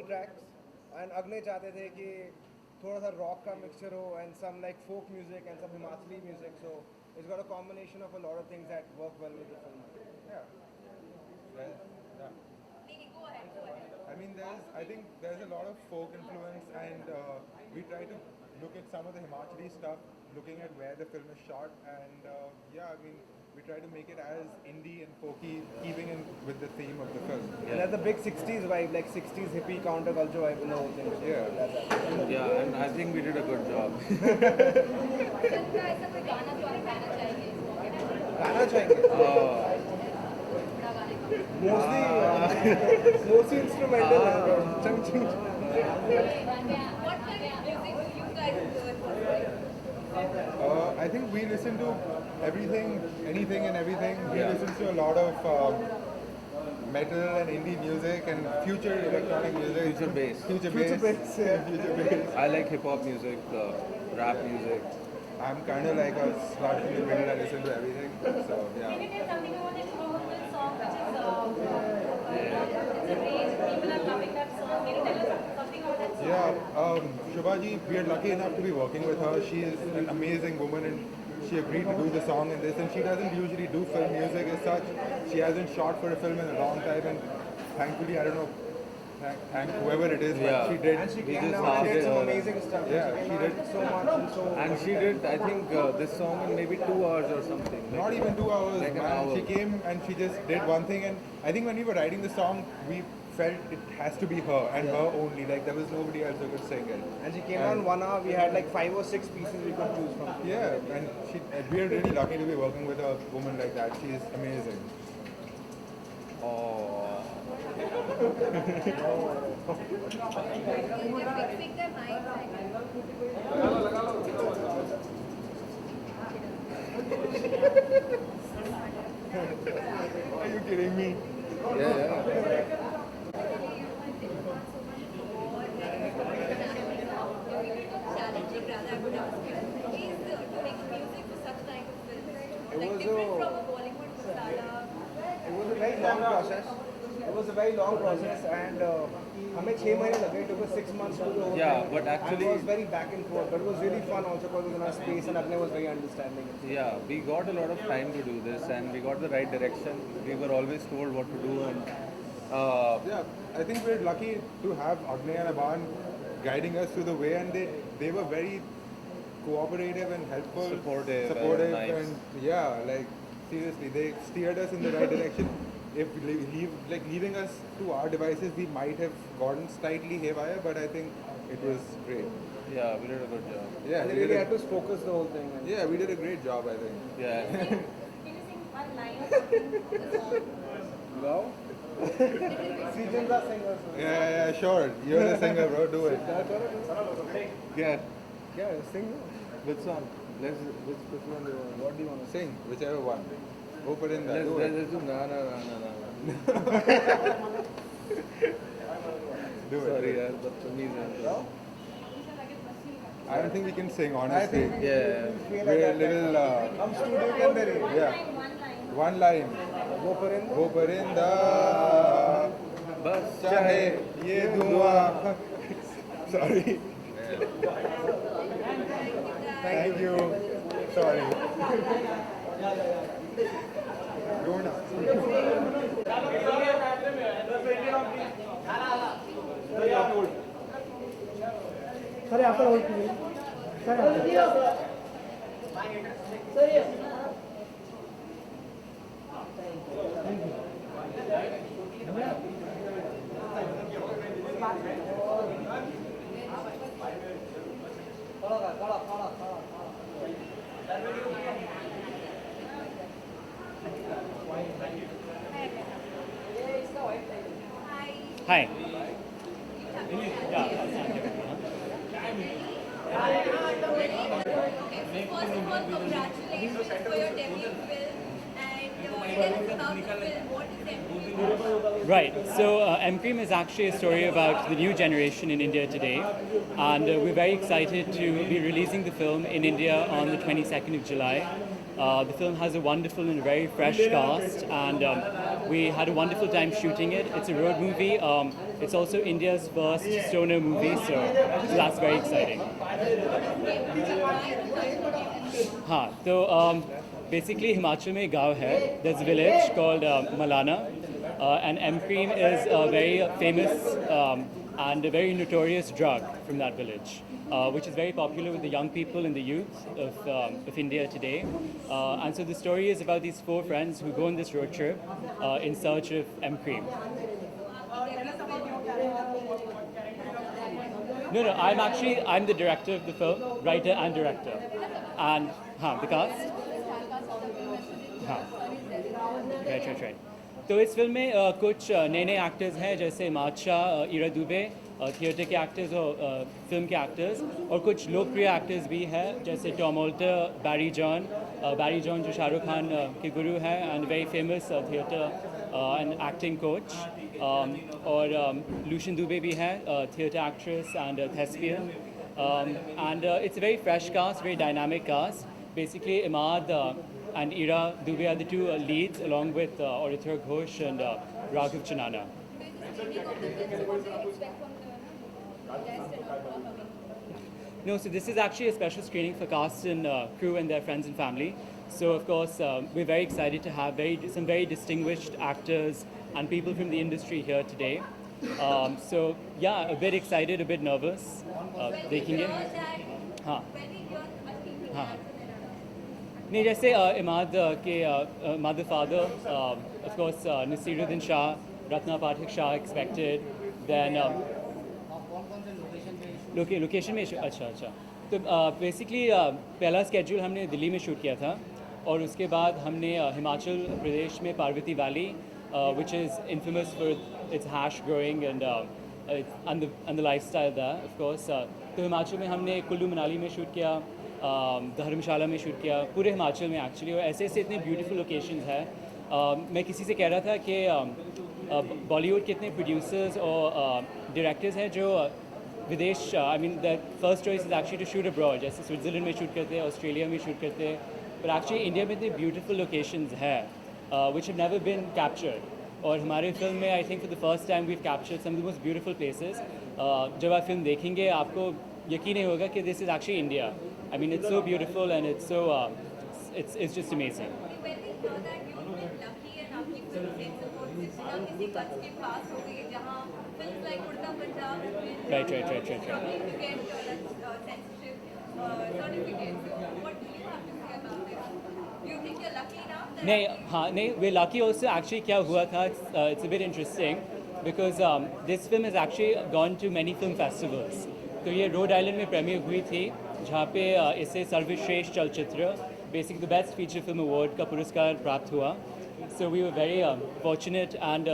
tracks, and Agne चाहते थे कि थोड़ा सा rock का mixture हो and some like folk music and some Himachali music. So it's got a combination of a lot of things that work well with the film. Yeah. Well, yeah. Niki, go ahead, go ahead. I mean, I think there's a lot of folk influence, and we try to look at some of the Himachali stuff, looking at where the film is shot, and yeah, I mean, we try to make it as indie and folky, keeping in with the theme of the film. And there's a big 60s vibe, like 60s hippie counterculture vibe in the whole thing. Yeah. Yeah, and I think we did a good job. Film का ऐसा कोई गाना जो आप गाना चाहेंगे इस मौके पर? गाना चाहेंगे बड़ा गाने का mostly instrumental. Chung chung. What kind of music do you guys prefer? I think we listen to everything, anything and everything. We listen to a lot of metal and indie music and future electronic music. Future bass. Future Future bass. bass, yeah. Future bass. I like hip hop music, rap music. I'm kind of like a slut in the middle. I listen to everything. So Can you yeah. tell something about that promotional song which is it's a rage, people are loving that song. Can you tell us something about that song? Yeah. Shubhaji, we are lucky enough to be working with her. She is an amazing woman, and she agreed to do the song in this. And she doesn't usually do film music as such. She hasn't shot for a film in a long time, and thankfully, I don't know. Thank whoever it is, Yeah. but she did. And she We came just down and did asked some her. amazing stuff. Yeah, she she did did. so much and so. And she did, I think, this song in maybe 2 hours or something. Not even 2 hours, Like an man. hour. She came and she just did one thing, and I think when we were writing the song, we felt it has to be her and her only. Like there was nobody else who could sing it. And she came on 1 hour. We had like 5 or 6 pieces we could choose from. Yeah, and we are really lucky to be working with a woman like that. She is amazing. Oh. Fixing their minds. Are you kidding me? Yeah. Challenging rather, I would ask you, is to make music for such kind of films? It Like was different a- from a Bollywood masala. It was a very long process. It was a very long process, and हमें 6 महीने लगे. It took us 6 months to do the whole Yeah, thing. but actually- And it was very back and forth, but it was really fun also because it was in our space, and Agne was very understanding. Yeah, we got a lot of time to do this, and we got the right direction. We were always told what to do, and Yeah, I think we're lucky to have Agne and Aban guiding us through the way, and they were very cooperative and helpful, Supportive and nice. and yeah, like seriously, they steered us in the right direction. If leaving us to our devices, we might have gotten slightly haywire, but I think it was great. yeah, we did a good job. Yeah, And we they really did had to focus the whole thing. And yeah, we did a great job, I think. Yeah. Can you sing one line or something from the song? wow. Srijans are singers. Yeah, sure. You're the singer, bro. Do it. Yeah. Yeah, sing. Which song? Which one do you want? What do you want to Sing, whichever one. Open in that. Let's, Do let's, it. let's do na na na na na. Do it. Sorry, yaar, badtameez hai. I don't think we can sing, honestly. think- Yeah. feel like We're a that? little. हम studio के अंदर ही. Yeah. One line. One line. वो परिंदा. वो परिंदा Bas चाहे ये धुआं. Sorry. Thank you. Sorry. Go now. Sir यहाँ पर होल्ड कीजिए. सर यहाँ पर. Hi. Okay, first of all, congratulations for your debut film. And tell us about the film. What is it? Right. So M Cream is actually a story about the new generation in India today, and we're very excited to be releasing the film in India on the 22nd of July. The film has a wonderful and very fresh cast, and we had a wonderful time shooting it. It's a road movie. It's also India's first stoner movie, so that's very exciting. हाँ तो basically Himachal में एक गाँव है. There's a village called Malana, and M-cream is a very famous and a very notorious drug from that village, which is very popular with the young people and the youth of India today. And so the story is about these 4 friends who go on this road trip in search of M-cream. No, I'm the director of the film, writer and director. And the cast? Right. तो इस film में कुछ नए actors हैं जैसे माचा, Ira Dubey, theatre के actors और film के एक्टर्स, और कुछ लोकप्रिय एक्टर्स भी हैं जैसे टॉम ऑल्टर, बैरी जॉन जो शाहरुख खान के गुरु हैं and very famous theatre and acting coach, और लूशन दुबे भी हैं, theatre actress and thespian, and it's a very fresh cast, very dynamic cast. Basically Imad and Ira Dubey are the 2 leads, along with Aurithra Ghosh and Raghav Chanana. No, so this is actually a special screening for cast and crew and their friends and family. So of course we're very excited to have some very distinguished actors and people from the industry here today. So yeah, a bit excited, a bit nervous. देखेंगे. हाँ. नहीं जैसे इमाद के mother father, of course Nasiruddin Shah, Ratna Pathak Shah expected, then location में अच्छा तो basically पहला schedule हमने दिल्ली में शूट किया था, और उसके बाद हमने हिमाचल प्रदेश में Parvati valley, which is infamous for its hash growing and the lifestyle there, of course. तो हिमाचल में हमने कुल्लू मनाली में शूट किया, धर्मशाला में शूट किया, पूरे हिमाचल में एक्चुअली, और ऐसे ऐसे इतने ब्यूटीफुल लोकेशंस हैं. मैं किसी से कह रहा था कि बॉलीवुड के इतने प्रोड्यूसर्स और डायरेक्टर्स हैं जो विदेश, I mean the first choice is actually to shoot abroad, जैसे स्विट्ज़रलैंड में शूट करते हैं, ऑस्ट्रेलिया में शूट करते हैं, पर एक्चुअली इंडिया में इतने ब्यूटीफुल लोकेशंस हैं which have never been captured. और हमारे फिल्म में I think for the first time we have captured some of the most beautiful places. जब आप फिल्म देखेंगे आपको यकीन नहीं होगा कि this is actually India. I mean it's so beautiful and it's so it's just amazing. When we know that you've been lucky and आपकी film set support सिलसिला किसी कच्छ के पास हो गई, जहाँ फिल्म लाइक उड़ता Punjab Right. struggling to get censorship certificates. So what do you have to say about this? Do you think you're lucky now? नहीं, we're lucky also. Actually क्या हुआ था, it's a bit interesting because this film has actually gone to many film festivals. तो ये Rhode Island में premiere हुई थी, जहाँ पे इसे सर्वश्रेष्ठ चलचित्र, basic the best feature film award का पुरस्कार प्राप्त हुआ. So we were very fortunate and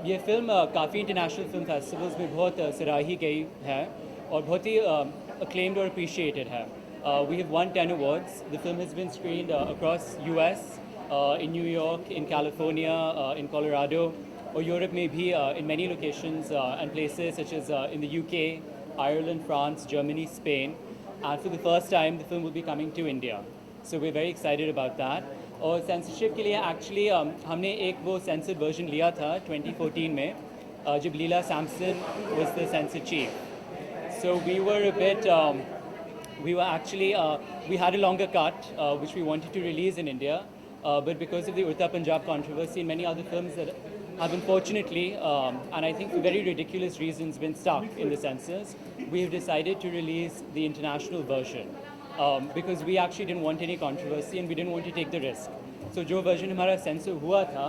ये फिल्म काफ़ी इंटरनेशनल फिल्म फेस्टिवल्स में बहुत सराही गई है और बहुत ही acclaimed or appreciated है. We have won 10 awards. The film has been screened across US, in New York, in California, in Colorado, or Europe maybe in many locations and places such as in the UK, Ireland, France, Germany, Spain. And for the first time, the film will be coming to India. So we're very excited about that. और censorship के लिए actually हमने एक वो censored version लिया था 2014 में, जब लीला Samson was the censor chief. So we were a bit, we were actually, we had a longer cut which we wanted to release in India, but because of the Urta Punjab controversy and many other films that have unfortunately, and I think for very ridiculous reasons, been stuck in the censors, we have decided to release the international version because we actually didn't want any controversy and we didn't want to take the risk. So जो version हमारा censor हुआ था,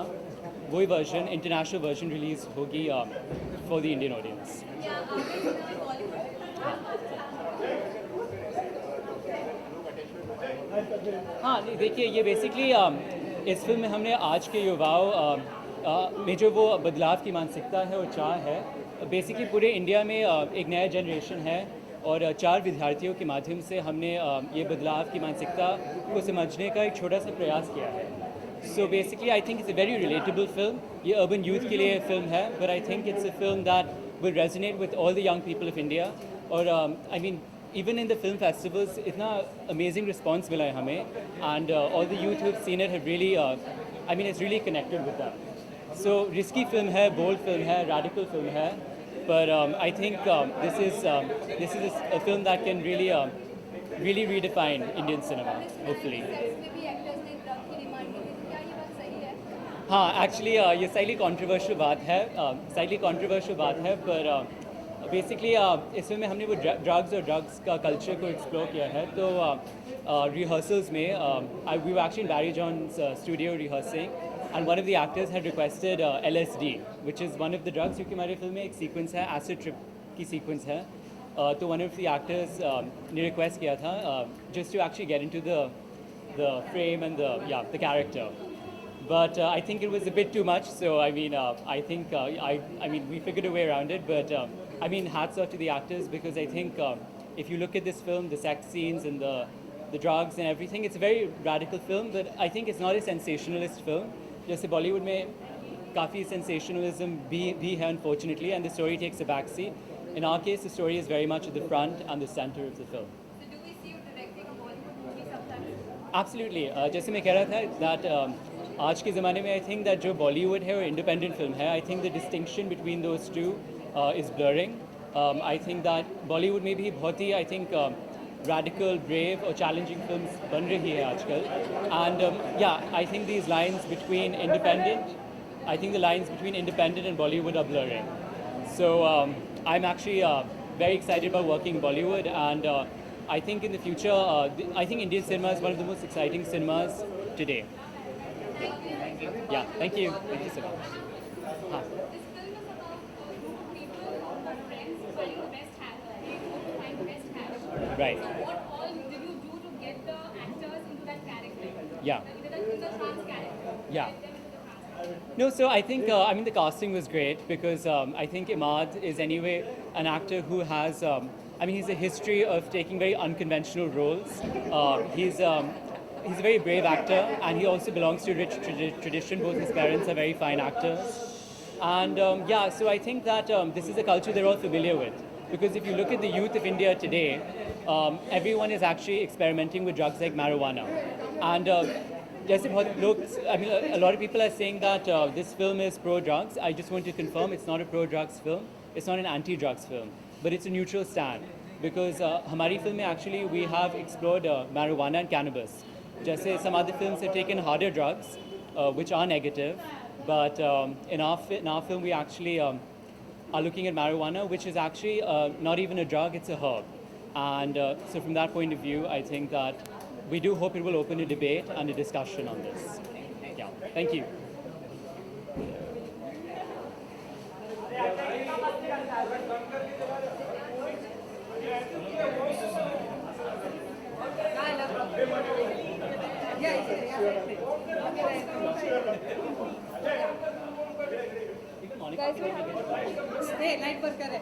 वही version, international version release होगी for the Indian audience. क्या आपने बॉलीवुड हाँ नहीं देखिए ये बेसिकली इस फिल्म में हमने आज के युवाओं में जो वो बदलाव की मानसिकता है और चाह है, बेसिकली पूरे इंडिया में एक नया जनरेशन है और 4 विद्यार्थियों के माध्यम से हमने ये बदलाव की मानसिकता को समझने का एक छोटा सा प्रयास किया है. So basically I think it's a very relatable film. ये अर्बन यूथ के लिए फिल्म है, but I think it's a film that will resonate with all the young people of India. और I mean even in the film festivals, itna amazing response mila hai hame, and all the youth who've seen it have really, I mean, it's really connected with them. So risky film है, bold film है, radical film है, but I think this is a film that can really redefine Indian cinema, hopefully. Sets में भी actors ने drug की demand की थी, तो क्या ये बात सही है? हाँ, एक्चुअली ये slightly controversial बात है, पर बेसिकली इस फिल्म में हमने वो ड्रग्स और ड्रग्स का कल्चर को एक्सप्लोर किया है. तो रिहर्सल्स में we were actually in Barry John's studio rehearsing, and one of the actors had requested LSD, which is one of the drugs, क्योंकि हमारे फिल्म में एक सीक्वेंस है, acid trip की सीक्वेंस है. तो one of the actors ने request किया था just to actually get into the frame and the character. But I think it was a bit too much. So I mean, I think I mean we figured a way around it. But I mean, hats off to the actors, because I think if you look at this film, the sex scenes and the drugs and everything, it's a very radical film. But I think it's not a sensationalist film. जैसे Bollywood में काफ़ी sensationalism भी है, unfortunately, and the story takes a backseat. In our case, the story is very much at the front and the center of the film. So do we see you directing a Bollywood movie sometime? Absolutely. जैसे मैं कह रहा था that आज के ज़माने में I think that जो Bollywood है और independent film है, I think the distinction between those two is blurring. I think that Bollywood में भी बहुत ही I think radical, brave और challenging films बन रही है आजकल. And yeah, I think these lines between independent, I think the lines between independent and Bollywood are blurring. So I'm actually very excited about working in Bollywood, and I think in the future, I think Indian cinema is one of the most exciting cinemas today. Yeah, thank you so much. हाँ. This film is about a group of people who are friends find the best hack. They go to find the best hack. Right. So what all did you do to get the actors into that character? Yeah. In the trans character. Yeah. Get them into the trans character. No, so I think I mean the casting was great, because I think Imad is anyway an actor who has I mean he's a history of taking very unconventional roles. He's a very brave actor, and he also belongs to a rich tradition. Both his parents are very fine actors, and yeah, so I think that this is a culture they're all familiar with, because if you look at the youth of India today, everyone is actually experimenting with drugs like marijuana, and जैसे बहुत लोग, I mean, a lot of people are saying that this film is pro-drugs. I just want to confirm it's not a pro-drugs film. It's not an anti-drugs film, but it's a neutral stand, because हमारी film में actually we have explored marijuana and cannabis. जैसे some other films have taken harder drugs, which are negative, but in our film we actually are looking at marijuana, which is actually not even a drug, it's a herb. And so from that point of view, I think that we do hope it will open a debate and a discussion on this. Yeah, thank you. Guys, stay, light worker है.